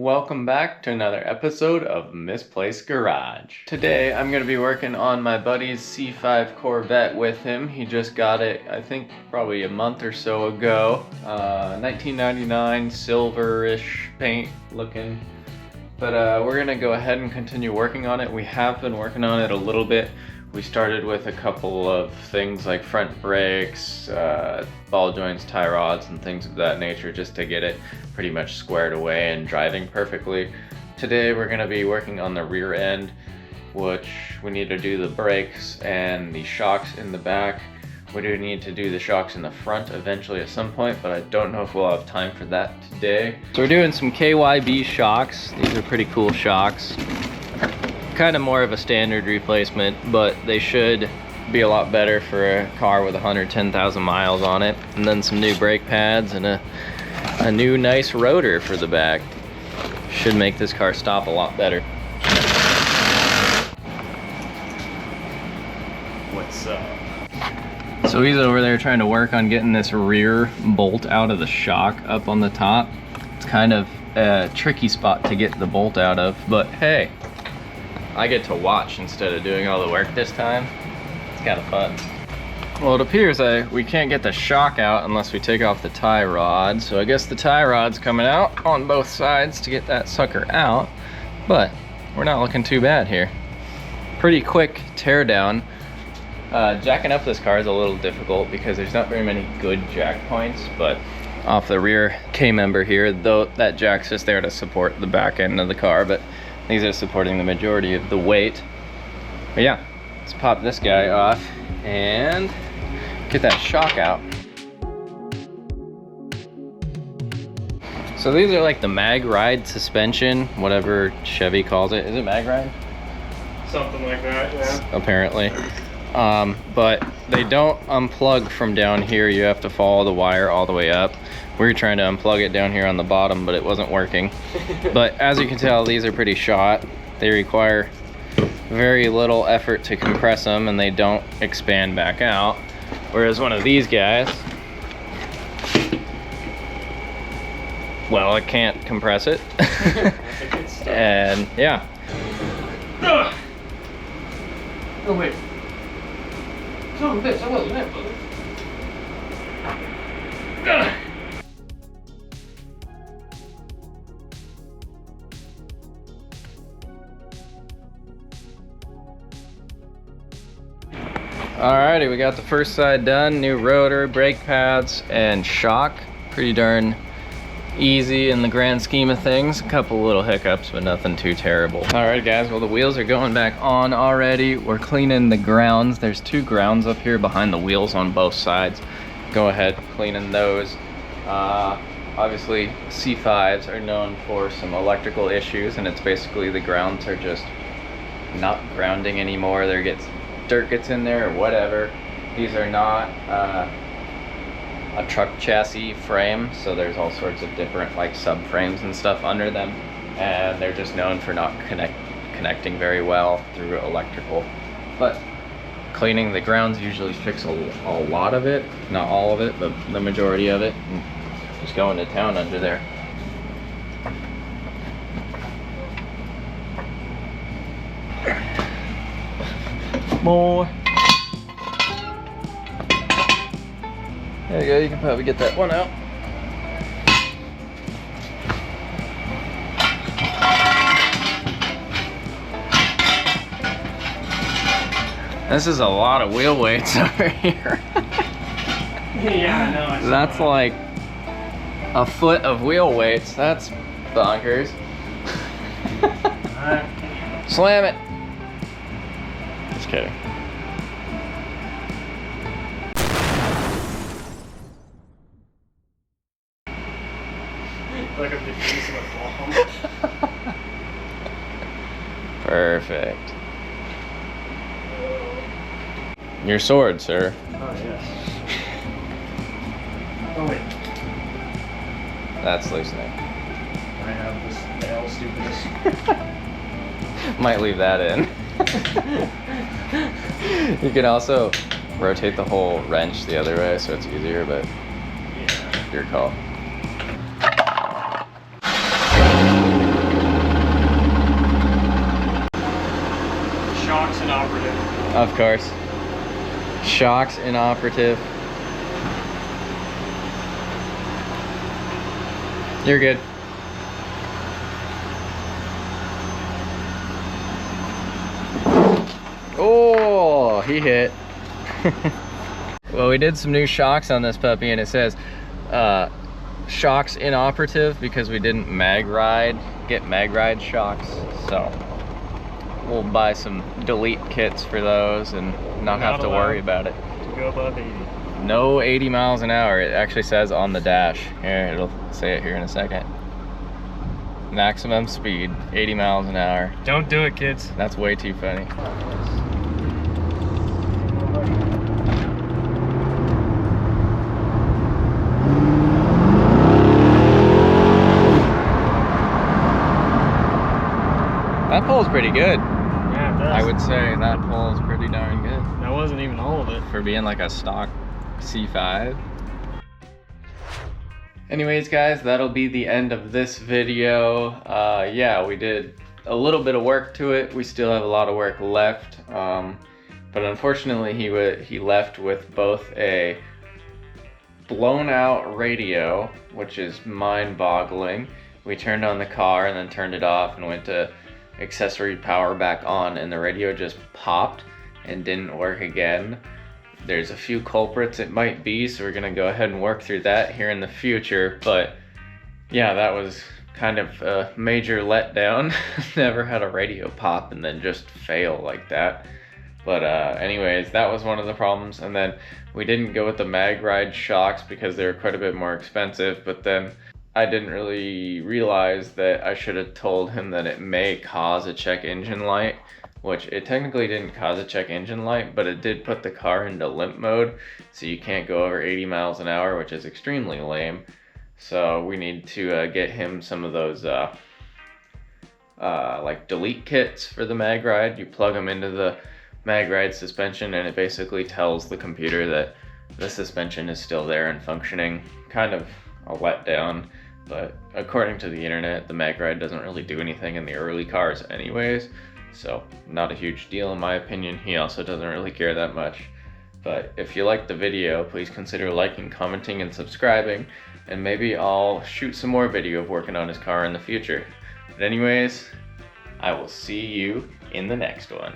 Welcome back to another episode of Misplaced Garage. Today I'm going to be working on my buddy's C5 Corvette with him. He just got it, I think, probably a month or so ago. 1999 silverish paint looking. But we're going to go ahead and continue working on it. We have been working on it a little bit. We started with a couple of things like front brakes, ball joints, tie rods, and things of that nature just to get it pretty much squared away and driving perfectly. Today we're going to be working on the rear end, which we need to do the brakes and the shocks in the back. We do need to do the shocks in the front eventually at some point, but I don't know if we'll have time for that today. So we're doing some KYB shocks. These are pretty cool shocks. Kind of more of a standard replacement, but they should be a lot better for a car with 110,000 miles on it. And then some new brake pads and a new nice rotor for the back. Should make this car stop a lot better. What's up? So he's over there trying to work on getting this rear bolt out of the shock up on the top. It's kind of a tricky spot to get the bolt out of, but hey, I get to watch instead of doing all the work this time. It's kind of fun. Well, it appears we can't get the shock out unless we take off the tie rod. So I guess the tie rod's coming out on both sides to get that sucker out. But we're not looking too bad here. Pretty quick tear down. Jacking up this car is a little difficult because there's not very many good jack points, but off the rear K-member here, though, that jack's just there to support the back end of the car, but these are supporting the majority of the weight. But yeah, let's pop this guy off and get that shock out. So these are like the mag ride suspension, whatever Chevy calls it. Is it mag ride? Something like that, yeah. Apparently. But they don't unplug from down here. You have to follow the wire all the way up. We were trying to unplug it down here on the bottom, but it wasn't working. But as you can tell, these are pretty shot. They require very little effort to compress them, and they don't expand back out. Whereas one of these guys, well, it can't compress it. And yeah. Oh wait. Son of a bitch, that wasn't it, brother. Alrighty, we got the first side done. New rotor, brake pads, and shock. Pretty darn easy in the grand scheme of things. A couple little hiccups, but nothing too terrible. Alright guys, well the wheels are going back on already. We're cleaning the grounds. There's two grounds up here behind the wheels on both sides. Go ahead, cleaning those. Obviously C5s are known for some electrical issues, and it's basically the grounds are just not grounding anymore. Dirt gets in there or whatever. These are not a truck chassis frame, so there's all sorts of different like subframes and stuff under them, and they're just known for not connecting very well through electrical. But cleaning the grounds usually fix a lot of it, not all of it, but the majority of it. And just going to town under there. More. There you go, you can probably get that one out. This is a lot of wheel weights over here. Yeah, I know. That's like a foot of wheel weights. That's bonkers. Slam it. Just kidding. Like a big piece of a bomb. Perfect. Your sword, sir. Oh, yes. Oh, wait. That's loosening. I have this nail stupidest. Might leave that in. You can also rotate the whole wrench the other way so it's easier, but Yeah. your call. Of course. Shocks inoperative. You're good. Oh, he hit. Well, we did some new shocks on this puppy, and it says shocks inoperative because we didn't get mag ride shocks. So we'll buy some delete kits for those and not have to worry about it. To go above 80. No 80 miles an hour. It actually says on the dash. Here, it'll say it here in a second. Maximum speed, 80 miles an hour. Don't do it, kids. That's way too funny. That pole's pretty good. Yeah, it does. I would say that pole is pretty darn good. That wasn't even all of it. For being like a stock C5. Anyways, guys, that'll be the end of this video. Yeah, we did a little bit of work to it. We still have a lot of work left. But unfortunately, he left with both a blown out radio, which is mind-boggling. We turned on the car and then turned it off and went to accessory power back on, and the radio just popped and didn't work again. There's a few culprits it might be, so we're gonna go ahead and work through that here in the future. But yeah, that was kind of a major letdown. Never had a radio pop and then just fail like that. But anyways, that was one of the problems. And then we didn't go with the mag ride shocks because they were quite a bit more expensive. But then I didn't really realize that I should have told him that it may cause a check engine light, which it technically didn't cause a check engine light, but it did put the car into limp mode, so you can't go over 80 miles an hour, which is extremely lame. So we need to get him some of those like delete kits for the mag ride. You plug them into the mag ride suspension, and it basically tells the computer that the suspension is still there and functioning. Kind of a letdown, but according to the internet, the mag ride doesn't really do anything in the early cars anyways, so not a huge deal in my opinion. He also doesn't really care that much. But if you liked the video, please consider liking, commenting, and subscribing, and maybe I'll shoot some more video of working on his car in the future. But anyways, I will see you in the next one.